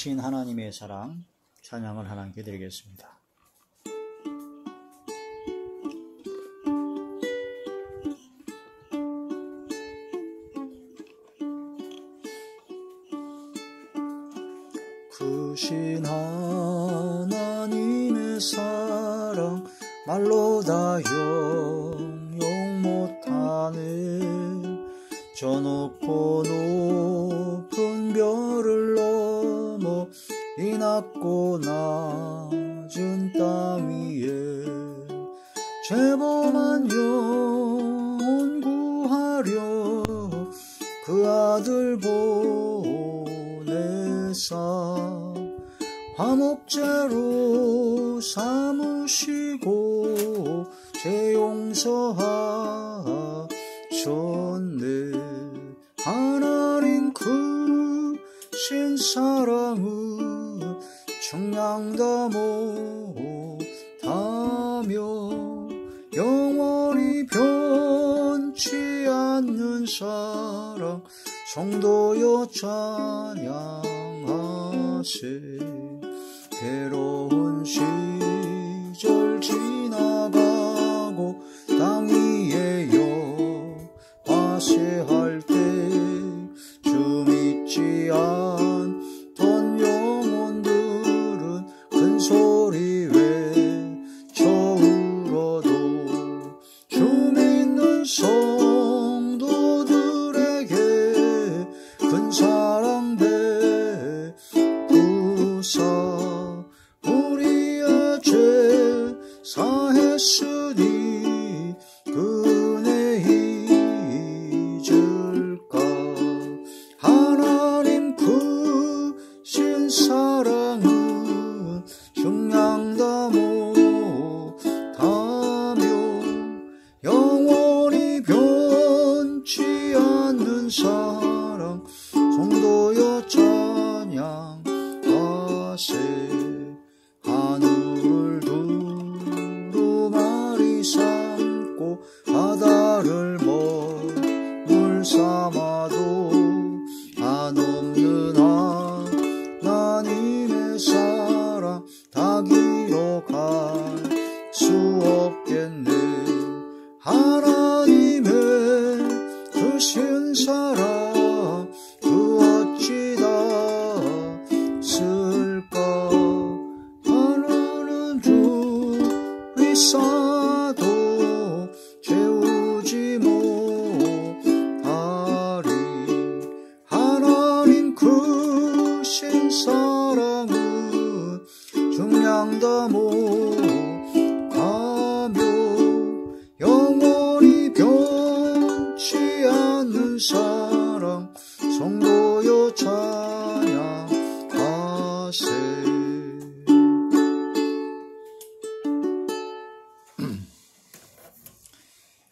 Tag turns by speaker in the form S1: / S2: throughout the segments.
S1: 크신 하나님의 사랑 찬양을 하나님께 드리겠습니다. 크신 하나님의 사랑 말로 다 형용 못하네. 저 높고 높은 별을 넘어 이 낮고 낮은 땅 위에 죄범한 영혼 구하려 그 아들 보내사 화목제로 삼으시고 죄 용서하셨네. 하나님 크신 사랑은 청량다 못하며 영원히 변치 않는 사랑 성도여 찬양하세. 괴로운 시절 지나가고 땅 위에 화세할 때 주 믿지 않던 영혼들은 큰 소리 외쳐 울어도 주 믿는 성도들에게 큰 사랑 베푸사 우리의 죄 사했으니 그네 잊을까. 하나님 크신 사랑은 중량다 못하며 영원히 변치 않는 사랑 성도여 찬양하세. 하늘을 두루마리 삼고 바다를 먹물 삼아도 한없는 하나님의 사랑 다 기록할 수 없겠네. 하나님의 크신 사랑 그 어찌 다 쓸까. 하늘은 둘이 싸도 채우지 못하리. 하나님 크신 사랑은 중량다 못하며 영원히 변치 않는 사랑 성도여 찬양하세.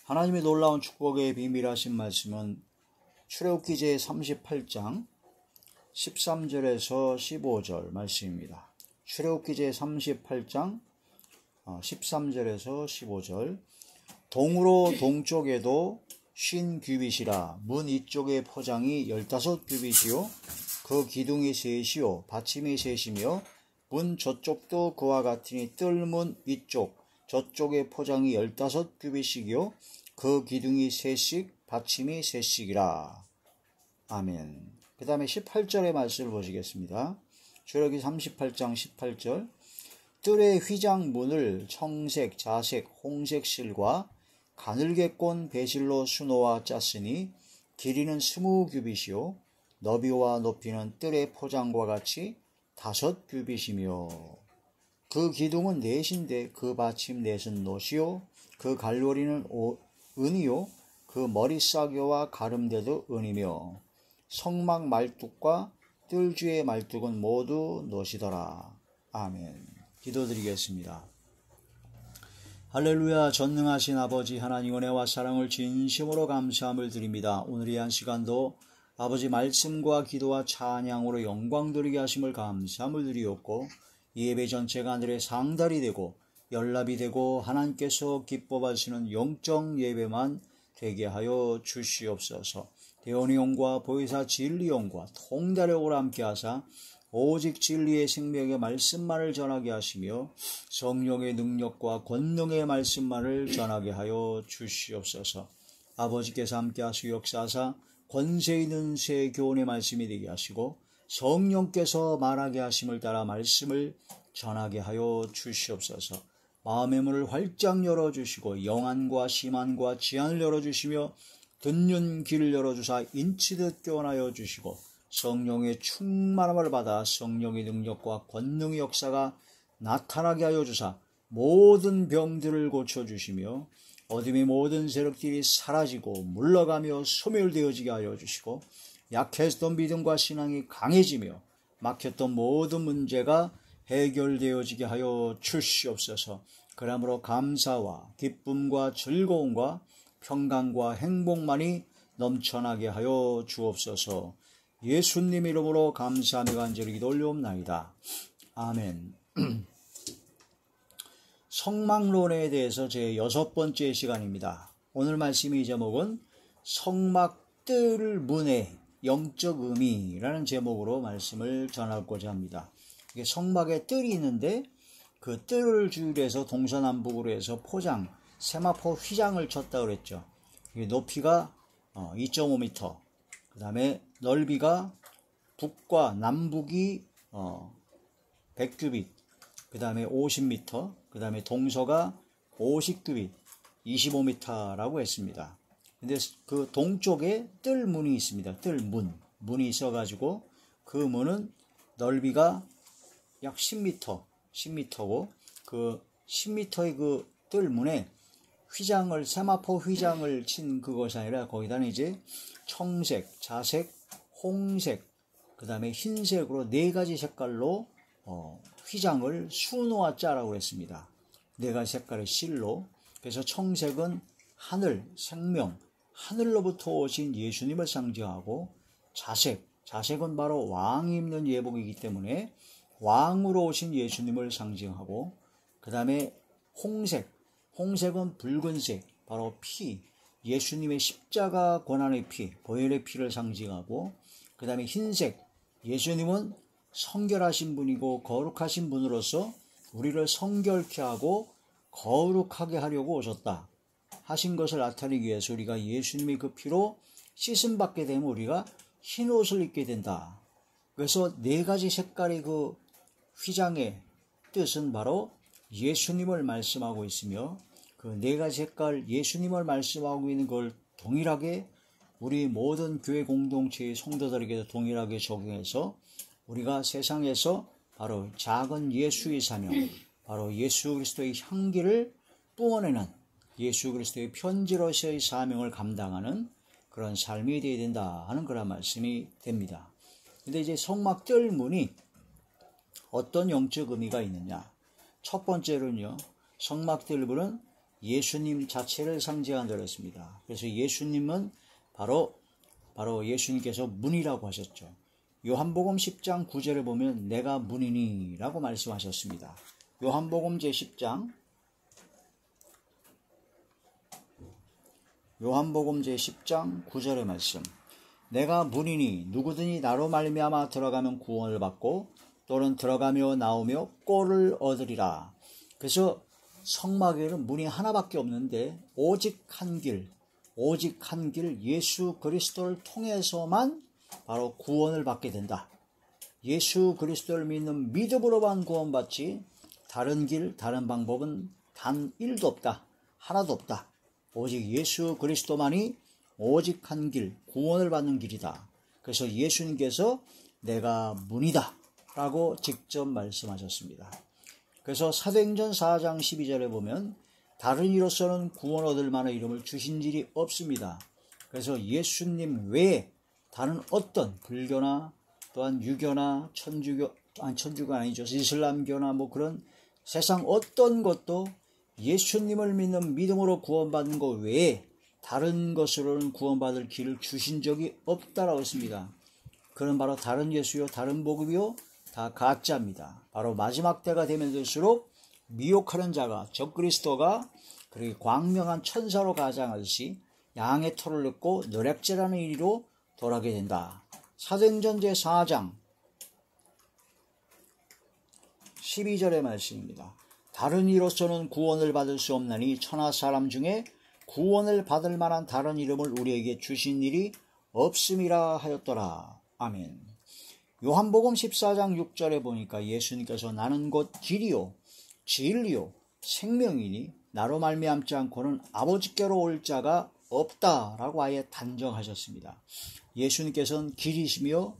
S1: 하나님의 놀라운 축복의 비밀하신 말씀은 출애굽기 제 38장 13절에서 15절 말씀입니다. 출애굽기 제 38장 13절에서 15절. 동으로 동쪽에도 50규빗이라. 문 이쪽의 포장이 15규빗이요 그 기둥이 셋이요 받침이 셋이며 문 저쪽도 그와 같으니 뜰문 이쪽 저쪽의 포장이 15규빗이요 그 기둥이 셋씩 받침이 셋씩이라. 아멘. 그 다음에 18절의 말씀을 보시겠습니다. 출애굽기 38장 18절. 뜰의 휘장문을 청색, 자색, 홍색 실과 가늘게 꼰 배실로 수놓아 짰으니 길이는 20규빗이요 너비와 높이는 뜰의 포장과 같이 5규빗이며 그 기둥은 넷인데 그 받침 넷은 놋이요 그 갈고리는 은이요 그 머리싸개와 가름대도 은이며 성막 말뚝과 뜰주의 말뚝은 모두 놋이더라. 아멘. 기도드리겠습니다. 할렐루야. 전능하신 아버지 하나님 은혜와 사랑을 진심으로 감사함을 드립니다. 오늘 이 한 시간도 아버지 말씀과 기도와 찬양으로 영광 돌리게 하심을 감사함을 드리옵고 이 예배 전체가 하늘의 상달이 되고 연락이 되고 하나님께서 기뻐 받으시는 영적 예배만 되게 하여 주시옵소서. 대원이용과 보혜사 진리용과 통달력으로 함께 하사 오직 진리의 생명의 말씀만을 전하게 하시며 성령의 능력과 권능의 말씀만을 전하게 하여 주시옵소서. 아버지께서 함께 하시고 역사하사 권세 있는 새 교훈의 말씀이 되게 하시고 성령께서 말하게 하심을 따라 말씀을 전하게 하여 주시옵소서. 마음의 문을 활짝 열어주시고 영안과 심안과 지안을 열어주시며 듣는 귀를 열어주사 인치듯 교훈하여 주시고 성령의 충만함을 받아 성령의 능력과 권능의 역사가 나타나게 하여 주사 모든 병들을 고쳐주시며 어둠의 모든 세력들이 사라지고 물러가며 소멸되어지게 하여 주시고 약했던 믿음과 신앙이 강해지며 막혔던 모든 문제가 해결되어지게 하여 주시옵소서. 그러므로 감사와 기쁨과 즐거움과 평강과 행복만이 넘쳐나게 하여 주옵소서. 예수님 이름으로 감사하며 간절히 기도 올려옵나이다. 아멘. 성막론에 대해서 제 6번째 시간입니다. 오늘 말씀의 제목은 성막뜰 문의 영적 의미라는 제목으로 말씀을 전하고자 합니다. 이게 성막에 뜰이 있는데 그 뜰을 주위에서 동서남북으로 해서 포장, 세마포 휘장을 쳤다 그랬죠. 이게 높이가 2.5m, 그 다음에 넓이가 북과 남북이 100규빗, 그 다음에 50m, 그 다음에 동서가 50규빗, 25m라고 했습니다. 근데 그 동쪽에 뜰문이 있습니다. 문이 있어가지고 그 문은 넓이가 약 10m고 그 10m의 그 뜰문에 휘장을, 세마포 휘장을 친 그것이 아니라 거기다는 이제 청색, 자색, 홍색, 그 다음에 흰색으로 4가지 색깔로 휘장을 수놓아 짜라고 했습니다. 4가지 색깔의 실로. 그래서 청색은 하늘, 생명, 하늘로부터 오신 예수님을 상징하고 자색은 바로 왕이 입는 예복이기 때문에 왕으로 오신 예수님을 상징하고, 그 다음에 홍색은 붉은색, 바로 피, 예수님의 십자가 고난의 피, 보혈의 피를 상징하고, 그 다음에 흰색, 예수님은 성결하신 분이고 거룩하신 분으로서 우리를 성결케 하고 거룩하게 하려고 오셨다 하신 것을 나타내기 위해서 우리가 예수님의 그 피로 씻음 받게 되면 우리가 흰 옷을 입게 된다. 그래서 4가지 색깔의 그 휘장의 뜻은 바로 예수님을 말씀하고 있으며, 그 4가지 색깔 예수님을 말씀하고 있는 걸 동일하게 우리 모든 교회 공동체의 성도들에게도 동일하게 적용해서 우리가 세상에서 바로 작은 예수의 사명, 바로 예수 그리스도의 향기를 뿜어내는 예수 그리스도의 편지로서의 사명을 감당하는 그런 삶이 되어야 된다 하는 그런 말씀이 됩니다. 근데 이제 성막뜰 문이 어떤 영적 의미가 있느냐? 첫 번째로는요, 성막뜰 문은 예수님 자체를 상징한다고 했습니다. 그래서 예수님은 바로 예수님께서 문이라고 하셨죠. 요한복음 10장 9절에 보면 내가 문이니 라고 말씀하셨습니다. 요한복음 제10장 9절의 말씀. 내가 문이니 누구든지 나로 말미암아 들어가면 구원을 받고 또는 들어가며 나오며 꼴을 얻으리라. 그래서 성막에는 문이 하나밖에 없는데 오직 한 길 예수 그리스도를 통해서만 바로 구원을 받게 된다. 예수 그리스도를 믿는 믿음으로만 구원받지 다른 길, 다른 방법은 단 1도 없다. 하나도 없다. 오직 예수 그리스도만이 오직 한 길, 구원을 받는 길이다. 그래서 예수님께서 내가 문이다 라고 직접 말씀하셨습니다. 그래서 사도행전 4장 12절에 보면 다른 이로서는 구원 얻을 만한 이름을 주신 일이 없습니다. 그래서 예수님 외에 다른 어떤 불교나 또한 유교나 천주교가 아니죠. 이슬람교나 뭐 그런 세상 어떤 것도 예수님을 믿는 믿음으로 구원받는 것 외에 다른 것으로는 구원받을 길을 주신 적이 없다라고 했습니다. 그는 바로 다른 예수요, 다른 복음이요, 다 가짜입니다. 바로 마지막 때가 되면 될수록 미혹하는 자가, 적그리스도가 그렇게 광명한 천사로 가장하듯이 양의 털을 넣고 노략질하는 이리로 돌아가게 된다. 사도행전 제4장 12절의 말씀입니다. 다른 이로서는 구원을 받을 수 없나니 천하 사람 중에 구원을 받을 만한 다른 이름을 우리에게 주신 일이 없음이라 하였더라. 아멘. 요한복음 14장 6절에 보니까 예수님께서 나는 곧 길이요 진리요 생명이니 나로 말미암지 않고는 아버지께로 올 자가 없다라고 아예 단정하셨습니다. 예수님께서는 길이시며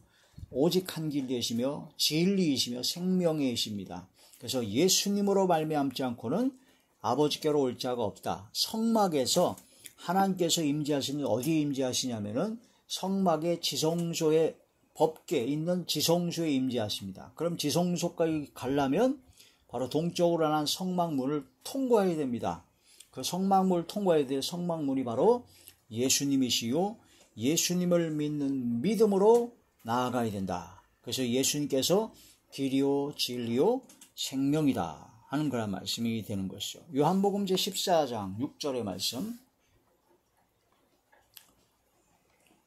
S1: 오직 한 길 되시며 진리이시며 생명이십니다. 그래서 예수님으로 말미암지 않고는 아버지께로 올 자가 없다. 성막에서 하나님께서 임재하시는 어디에 임재하시냐면은 성막의 지성소에 법궤 있는 지성소에 임재하십니다. 그럼 지성소까지 가려면 바로 동쪽으로 난 성막문을 통과해야 됩니다. 그 성막문을 통과해야 될 성막문이 바로 예수님이시요 예수님을 믿는 믿음으로 나아가야 된다. 그래서 예수님께서 길이요 진리요 생명이다 하는 그런 말씀이 되는 것이죠. 요한복음 제14장 6절의 말씀,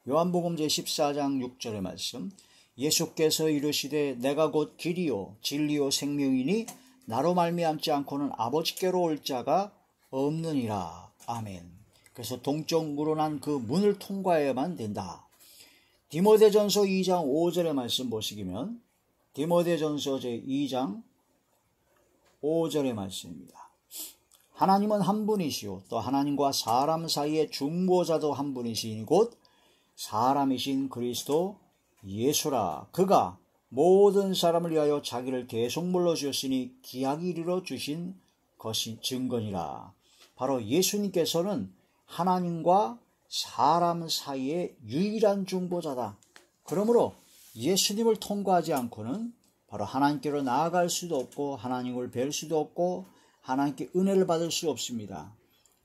S1: 요한복음 제14장 6절의 말씀, 예수께서 이르시되 내가 곧 길이요 진리요 생명이니 나로 말미암지 않고는 아버지께로 올 자가 없느니라. 아멘. 그래서 동쪽으로 난 그 문을 통과해야만 된다. 디모데전서 2장 5절의 말씀 보시면 디모데전서 제2장 5절의 말씀입니다. 하나님은 한 분이시요 또 하나님과 사람 사이의 중보자도 한 분이시니 곧 사람이신 그리스도 예수라. 그가 모든 사람을 위하여 자기를 대속물로 주셨으니 기약이 이르러 주신 것이 증거니라. 바로 예수님께서는 하나님과 사람 사이의 유일한 중보자다. 그러므로 예수님을 통과하지 않고는 바로 하나님께로 나아갈 수도 없고 하나님을 뵐 수도 없고 하나님께 은혜를 받을 수 없습니다.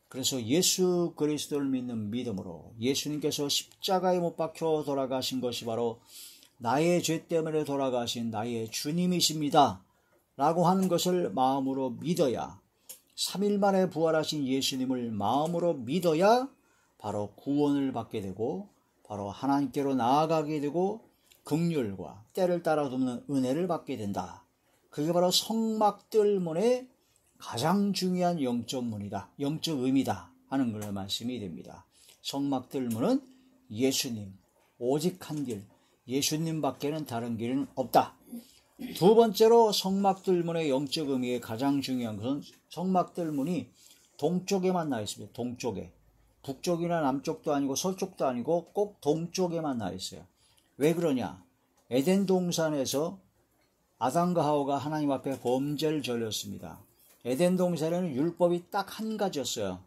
S1: 그래서 예수 그리스도를 믿는 믿음으로 예수님께서 십자가에 못 박혀 돌아가신 것이 바로 나의 죄 때문에 돌아가신 나의 주님이십니다 라고 하는 것을 마음으로 믿어야 3일 만에 부활하신 예수님을 마음으로 믿어야 바로 구원을 받게 되고 바로 하나님께로 나아가게 되고 긍휼과 때를 따라 돕는 은혜를 받게 된다. 그게 바로 성막들문의 가장 중요한 영적 문이다. 영적 의미다 하는 그런 말씀이 됩니다. 성막들문은 예수님, 오직 한 길, 예수님밖에는 다른 길은 없다. 두 번째로 성막들문의 영적 의미의 가장 중요한 것은 성막들문이 동쪽에만 나 있습니다. 동쪽에. 북쪽이나 남쪽도 아니고 서쪽도 아니고 꼭 동쪽에만 나 있어요. 왜 그러냐? 에덴 동산에서 아담과 하와가 하나님 앞에 범죄를 저질렀습니다. 에덴 동산에는 율법이 딱 한 가지였어요.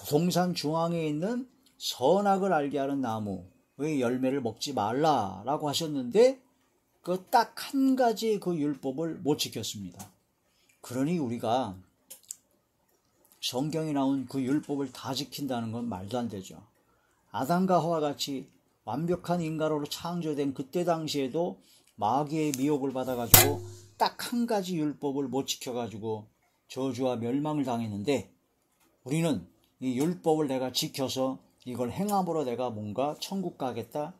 S1: 동산 중앙에 있는 선악을 알게 하는 나무의 열매를 먹지 말라라고 하셨는데 그 딱 한 가지 그 율법을 못 지켰습니다. 그러니 우리가 성경에 나온 그 율법을 다 지킨다는 건 말도 안 되죠. 아담과 하와 같이 완벽한 인간으로 창조된 그때 당시에도 마귀의 미혹을 받아가지고 딱 한 가지 율법을 못 지켜가지고 저주와 멸망을 당했는데 우리는 이 율법을 내가 지켜서 이걸 행함으로 내가 뭔가 천국 가겠다?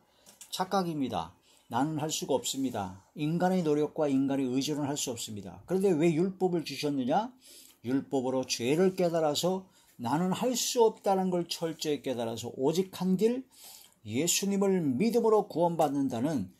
S1: 착각입니다. 나는 할 수가 없습니다. 인간의 노력과 인간의 의지로는 할 수 없습니다. 그런데 왜 율법을 주셨느냐? 율법으로 죄를 깨달아서 나는 할 수 없다는 걸 철저히 깨달아서 오직 한 길 예수님을 믿음으로 구원받는다는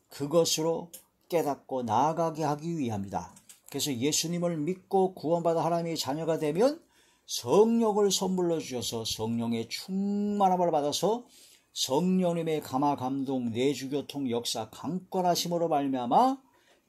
S1: 그것으로 깨닫고 나아가게 하기 위함이다. 그래서 예수님을 믿고 구원받아 하나님의 자녀가 되면 성령을 선물로 주셔서 성령의 충만함을 받아서 성령님의 감화 감동 내주교통 역사 강권하심으로 말미암아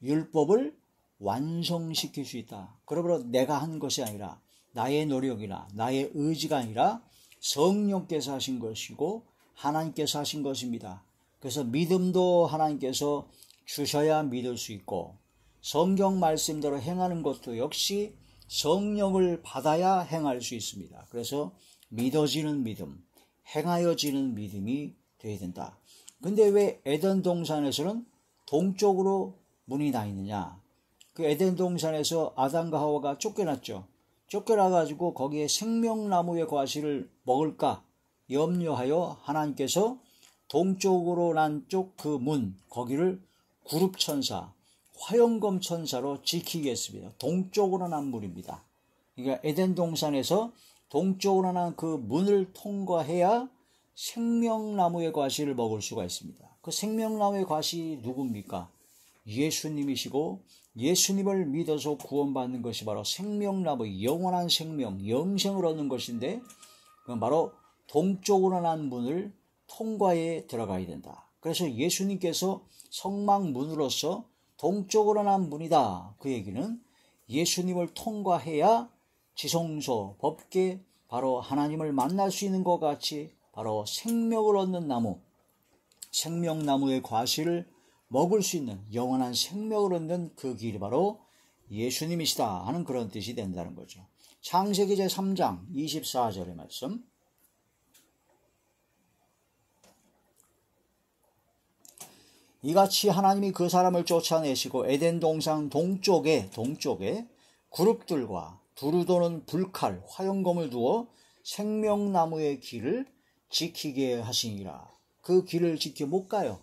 S1: 율법을 완성시킬 수 있다. 그러므로 내가 한 것이 아니라 나의 노력이나 나의 의지가 아니라 성령께서 하신 것이고 하나님께서 하신 것입니다. 그래서 믿음도 하나님께서 주셔야 믿을 수 있고 성경 말씀대로 행하는 것도 역시 성령을 받아야 행할 수 있습니다. 그래서 믿어지는 믿음, 행하여지는 믿음이 되어야 된다. 근데 왜 에덴 동산에서는 동쪽으로 문이 나 있느냐? 그 에덴 동산에서 아담과 하와가 쫓겨났죠. 쫓겨나가지고 거기에 생명나무의 과실을 먹을까 염려하여 하나님께서 동쪽으로 난 쪽 그 문, 거기를 구룹천사, 화영검 천사로 지키겠습니다. 동쪽으로 난 문입니다. 그러니까 에덴 동산에서 동쪽으로 난 그 문을 통과해야 생명나무의 과실을 먹을 수가 있습니다. 그 생명나무의 과실이 누굽니까? 예수님이시고 예수님을 믿어서 구원받는 것이 바로 생명나무, 영원한 생명, 영생을 얻는 것인데 그건 바로 동쪽으로 난 문을 통과해 들어가야 된다. 그래서 예수님께서 성막문으로서 동쪽으로 난 문이다. 그 얘기는 예수님을 통과해야 지성소, 법계, 바로 하나님을 만날 수 있는 것 같이 바로 생명을 얻는 나무, 생명나무의 과실을 먹을 수 있는 영원한 생명을 얻는 그 길이 바로 예수님이시다 하는 그런 뜻이 된다는 거죠. 창세기 제3장 24절의 말씀. 이같이 하나님이 그 사람을 쫓아내시고 에덴 동산 동쪽에 그룹들과 두루 도는 불칼, 화영검을 두어 생명나무의 길을 지키게 하시니라. 그 길을 지켜 못 가요.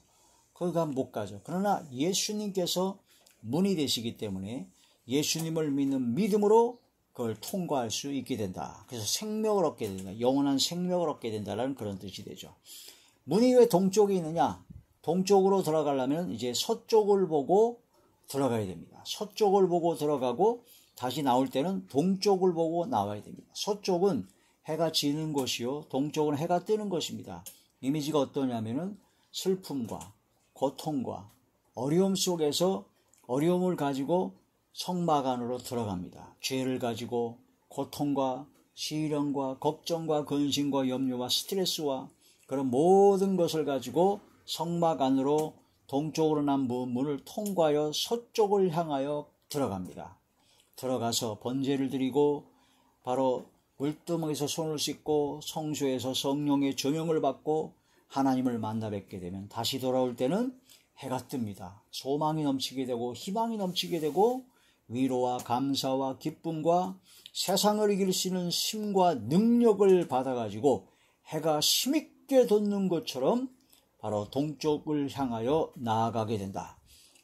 S1: 거기가 못 가죠. 그러나 예수님께서 문이 되시기 때문에 예수님을 믿는 믿음으로 그걸 통과할 수 있게 된다. 그래서 생명을 얻게 된다. 영원한 생명을 얻게 된다는 그런 뜻이 되죠. 문이 왜 동쪽에 있느냐? 동쪽으로 들어가려면 이제 서쪽을 보고 들어가야 됩니다. 서쪽을 보고 들어가고 다시 나올 때는 동쪽을 보고 나와야 됩니다. 서쪽은 해가 지는 곳이요, 동쪽은 해가 뜨는 곳입니다. 이미지가 어떠냐면은 슬픔과 고통과 어려움 속에서 어려움을 가지고 성막 안으로 들어갑니다. 죄를 가지고 고통과 시련과 걱정과 근심과 염려와 스트레스와 그런 모든 것을 가지고 성막 안으로 동쪽으로 난 문을 통과하여 서쪽을 향하여 들어갑니다. 들어가서 번제를 드리고 바로 물두멍에서 손을 씻고 성소에서 성령의 조명을 받고 하나님을 만나 뵙게 되면 다시 돌아올 때는 해가 뜹니다. 소망이 넘치게 되고 희망이 넘치게 되고 위로와 감사와 기쁨과 세상을 이길 수 있는 힘과 능력을 받아가지고 해가 힘있게 돋는 것처럼 바로 동쪽을 향하여 나아가게 된다.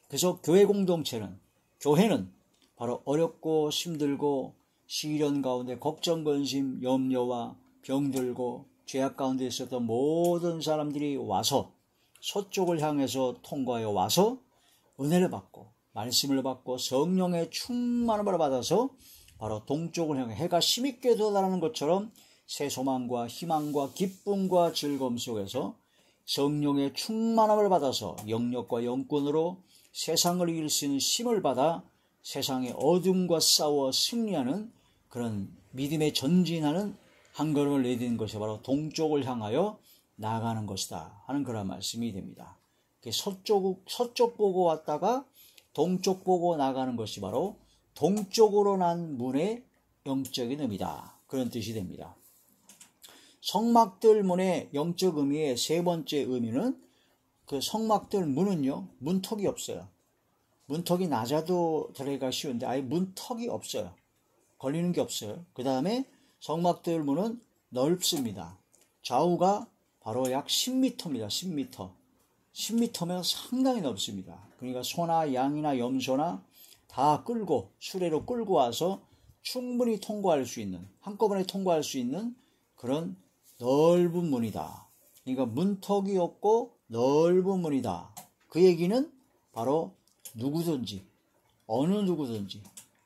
S1: 그래서 교회 공동체는, 교회는 바로 어렵고 힘들고 시련 가운데 걱정, 근심, 염려와 병들고 죄악 가운데 있었던 모든 사람들이 와서 서쪽을 향해서 통과하여 와서 은혜를 받고 말씀을 받고 성령의 충만함을 받아서 바로 동쪽을 향해 해가 힘있게 돋아나는 것처럼 새 소망과 희망과 기쁨과 즐거움 속에서 성령의 충만함을 받아서 영력과 영권으로 세상을 이길 수 있는 힘을 받아 세상의 어둠과 싸워 승리하는 그런 믿음에 전진하는 한 걸음을 내딛는 것이 바로 동쪽을 향하여 나아가는 것이다 하는 그런 말씀이 됩니다. 서쪽 보고 왔다가 동쪽 보고 나가는 것이 바로 동쪽으로 난 문의 영적인 의미다. 그런 뜻이 됩니다. 성막들 문의 영적 의미의 세 번째 의미는 그 성막들 문은요, 문턱이 없어요. 문턱이 낮아도 들어가기가 쉬운데 아예 문턱이 없어요. 걸리는 게 없어요. 그 다음에 성막들 문은 넓습니다. 좌우가 바로 약 10m입니다. 10m. 10m면 상당히 넓습니다. 그러니까 소나 양이나 염소나 다 끌고 수레로 끌고 와서 충분히 통과할 수 있는, 한꺼번에 통과할 수 있는 그런 넓은 문이다. 그러니까 문턱이 없고 넓은 문이다. 그 얘기는 바로 누구든지 어느 누구든지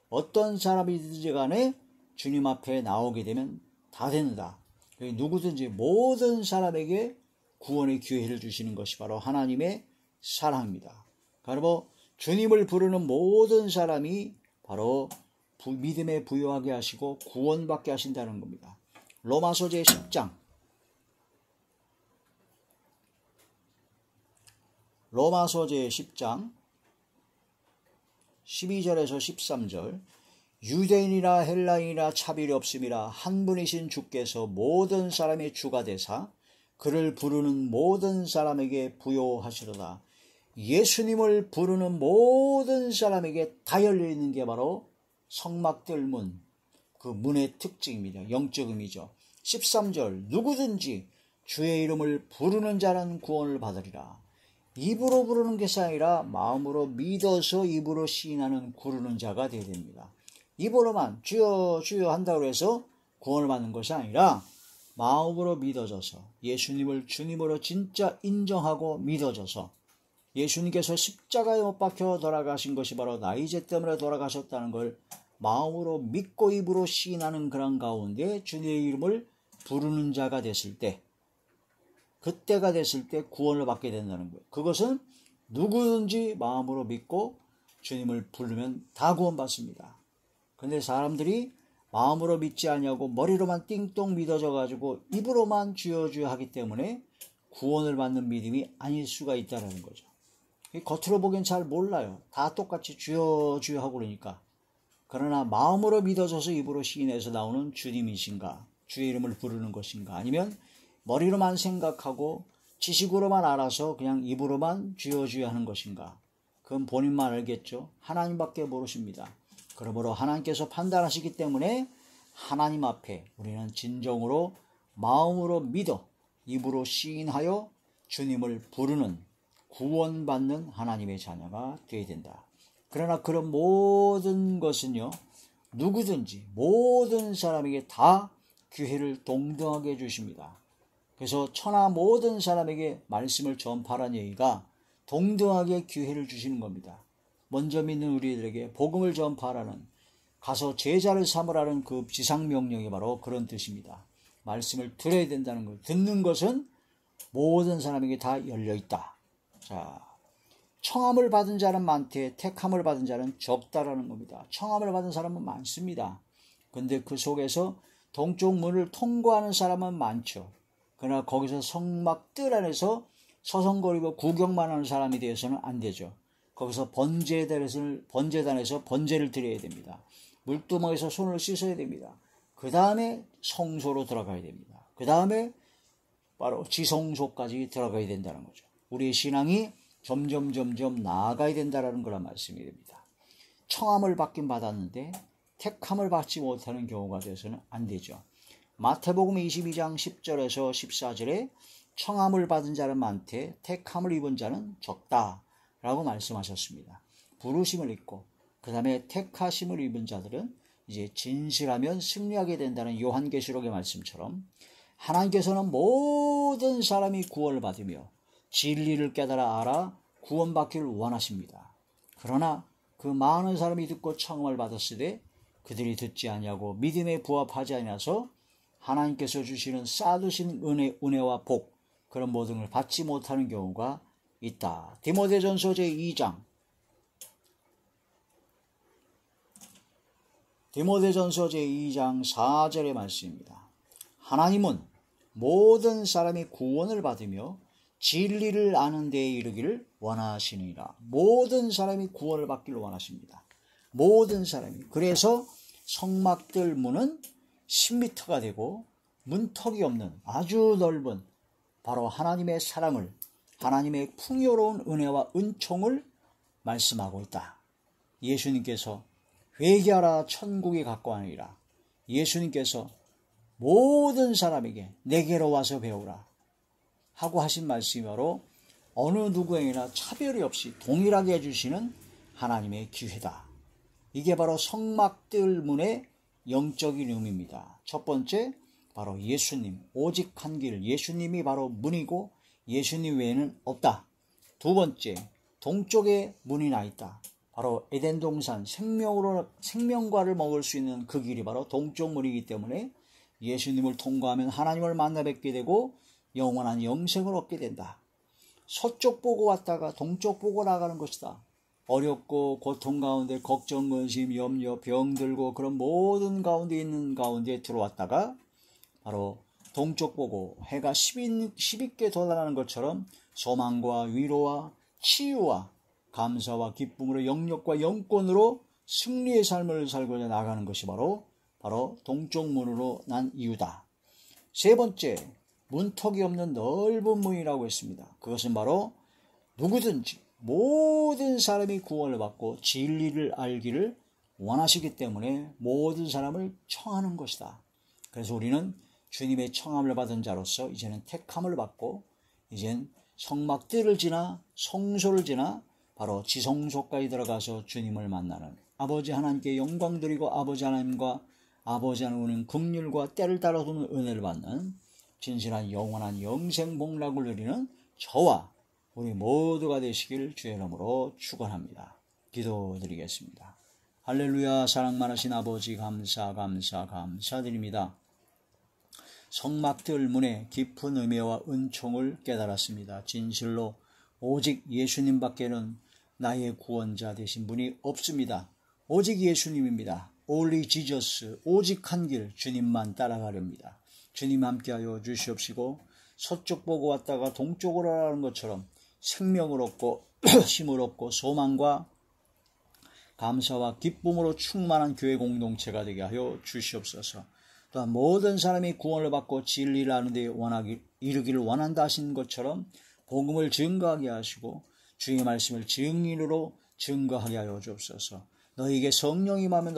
S1: 어떤 사람이든지 간에 주님 앞에 나오게 되면 다 된다. 누구든지 모든 사람에게 구원의 기회를 주시는 것이 바로 하나님의 사랑입니다. 바로 주님을 부르는 모든 사람이 바로 믿음에 부여하게 하시고 구원받게 하신다는 겁니다. 로마서 제10장 12절에서 13절 유대인이나 헬라인이나 차별이 없음이라 한 분이신 주께서 모든 사람의 주가 되사 그를 부르는 모든 사람에게 부요하시도다. 예수님을 부르는 모든 사람에게 다 열려있는 게 바로 성막들 문, 그 문의 특징입니다. 영적 의미죠. 13절 누구든지 주의 이름을 부르는 자는 구원을 받으리라. 입으로 부르는 것이 아니라 마음으로 믿어서 입으로 시인하는 구르는 자가 되어야 됩니다. 입으로만 주여 주여 한다고 해서 구원을 받는 것이 아니라 마음으로 믿어져서 예수님을 주님으로 진짜 인정하고 믿어져서 예수님께서 십자가에 못 박혀 돌아가신 것이 바로 나의 죄 때문에 돌아가셨다는 걸 마음으로 믿고 입으로 시인하는 그런 가운데 주님의 이름을 부르는 자가 됐을 때, 그때가 됐을 때 구원을 받게 된다는 거예요. 그것은 누구든지 마음으로 믿고 주님을 부르면 다 구원받습니다. 근데 사람들이 마음으로 믿지 않냐고 머리로만 띵동 믿어져 가지고 입으로만 주여 주여 하기 때문에 구원을 받는 믿음이 아닐 수가 있다는 거죠. 겉으로 보기엔 잘 몰라요. 다 똑같이 주여 주여 하고 그러니까. 그러나 마음으로 믿어져서 입으로 시인해서 나오는 주님이신가, 주의 이름을 부르는 것인가, 아니면 머리로만 생각하고 지식으로만 알아서 그냥 입으로만 주여 주여 하는 것인가, 그건 본인만 알겠죠. 하나님밖에 모르십니다. 그러므로 하나님께서 판단하시기 때문에 하나님 앞에 우리는 진정으로 마음으로 믿어 입으로 시인하여 주님을 부르는 구원받는 하나님의 자녀가 되어야 된다. 그러나 그런 모든 것은요, 누구든지 모든 사람에게 다 기회를 동등하게 해주십니다. 그래서 천하 모든 사람에게 말씀을 전파하라는 얘기가 동등하게 기회를 주시는 겁니다. 먼저 믿는 우리들에게 복음을 전파하라는, 가서 제자를 삼으라는 그 지상명령이 바로 그런 뜻입니다. 말씀을 들어야 된다는 것. 듣는 것은 모든 사람에게 다 열려있다. 자, 청함을 받은 자는 많되 택함을 받은 자는 적다라는 겁니다. 청함을 받은 사람은 많습니다. 근데 그 속에서 동쪽 문을 통과하는 사람은 많죠. 그러나 거기서 성막 뜰 안에서 서성거리고 구경만 하는 사람이 되어서는 안 되죠. 거기서 번제단에서 번제를 드려야 됩니다. 물두멍에서 손을 씻어야 됩니다. 그 다음에 성소로 들어가야 됩니다. 그 다음에 바로 지성소까지 들어가야 된다는 거죠. 우리의 신앙이 점점 나아가야 된다는 거란 말씀이 됩니다. 청함을 받긴 받았는데 택함을 받지 못하는 경우가 되어서는 안 되죠. 마태복음 22장 10절에서 14절에 청함을 받은 자는 많되 택함을 입은 자는 적다라고 말씀하셨습니다. 부르심을 입고 그 다음에 택하심을 입은 자들은 이제 진실하면 승리하게 된다는 요한계시록의 말씀처럼 하나님께서는 모든 사람이 구원을 받으며 진리를 깨달아 알아 구원받기를 원하십니다. 그러나 그 많은 사람이 듣고 청함을 받았으되 그들이 듣지 아니하고 믿음에 부합하지 아니하서 하나님께서 주시는 쌓아두신 은혜와 복, 그런 모든 걸 받지 못하는 경우가 있다. 디모데전서 제2장 4절의 말씀입니다. 하나님은 모든 사람이 구원을 받으며 진리를 아는 데에 이르기를 원하시니라. 모든 사람이 구원을 받기를 원하십니다. 모든 사람이. 그래서 성막들 문은 10m가 되고 문턱이 없는 아주 넓은 바로 하나님의 사랑을, 하나님의 풍요로운 은혜와 은총을 말씀하고 있다. 예수님께서 회개하라 천국이 가까우니라. 예수님께서 모든 사람에게 내게로 와서 배우라 하고 하신 말씀이 바로 어느 누구에게나 차별이 없이 동일하게 해주시는 하나님의 기회다. 이게 바로 성막들 문의 영적인 의미입니다. 첫 번째, 바로 예수님, 오직 한 길, 예수님이 바로 문이고 예수님 외에는 없다. 두 번째, 동쪽에 문이 나 있다. 바로 에덴 동산 생명과를 먹을 수 있는 그 길이 바로 동쪽 문이기 때문에 예수님을 통과하면 하나님을 만나 뵙게 되고 영원한 영생을 얻게 된다. 서쪽 보고 왔다가 동쪽 보고 나가는 것이다. 어렵고 고통 가운데 걱정, 근심, 염려, 병들고 그런 모든 가운데 있는 가운데 들어왔다가 바로 동쪽 보고 해가 10있게 돋아나는 것처럼 소망과 위로와 치유와 감사와 기쁨으로 영역과 영권으로 승리의 삶을 살고자 나가는 것이 바로 동쪽 문으로 난 이유다. 세 번째, 문턱이 없는 넓은 문이라고 했습니다. 그것은 바로 누구든지 모든 사람이 구원을 받고 진리를 알기를 원하시기 때문에 모든 사람을 청하는 것이다. 그래서 우리는 주님의 청함을 받은 자로서 이제는 택함을 받고 이젠 성막들을 지나 성소를 지나 바로 지성소까지 들어가서 주님을 만나는 아버지 하나님께 영광 드리고 아버지 하나님과 아버지 하나님은 긍휼과 때를 따라두는 은혜를 받는 진실한 영원한 영생 복락을 누리는 저와 우리 모두가 되시길 주의 이름으로 축원합니다. 기도드리겠습니다. 할렐루야. 사랑 많으신 아버지 감사드립니다. 성막들 문에 깊은 의미와 은총을 깨달았습니다. 진실로 오직 예수님 밖에는 나의 구원자 되신 분이 없습니다. 오직 예수님입니다. Only Jesus, 오직 한 길 주님만 따라가렵니다. 주님 함께하여 주시옵시고 서쪽 보고 왔다가 동쪽으로 가는 것처럼 생명을 얻고 힘을 얻고 소망과 감사와 기쁨으로 충만한 교회 공동체가 되게 하여 주시옵소서. 또한 모든 사람이 구원을 받고 진리를 아는 데 이르기를 원한다 하신 것처럼 복음을 증거하게 하시고 주의 말씀을 증인으로 증거하게 하여 주옵소서. 너희에게 성령이 임하면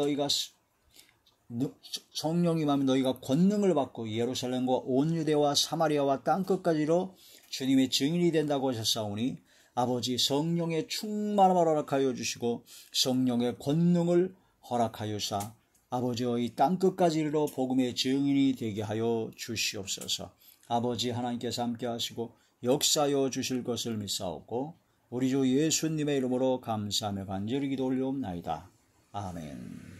S1: 너희가 권능을 받고 예루살렘과 온 유대와 사마리아와 땅끝까지로 주님의 증인이 된다고 하셨사오니 아버지 성령의 충만함을 허락하여 주시고 성령의 권능을 허락하여 주사 아버지의 땅끝까지 이르러 복음의 증인이 되게 하여 주시옵소서. 아버지 하나님께서 함께 하시고 역사하여 주실 것을 믿사옵고 우리 주 예수님의 이름으로 감사하며 간절히 기도 올리옵나이다. 아멘.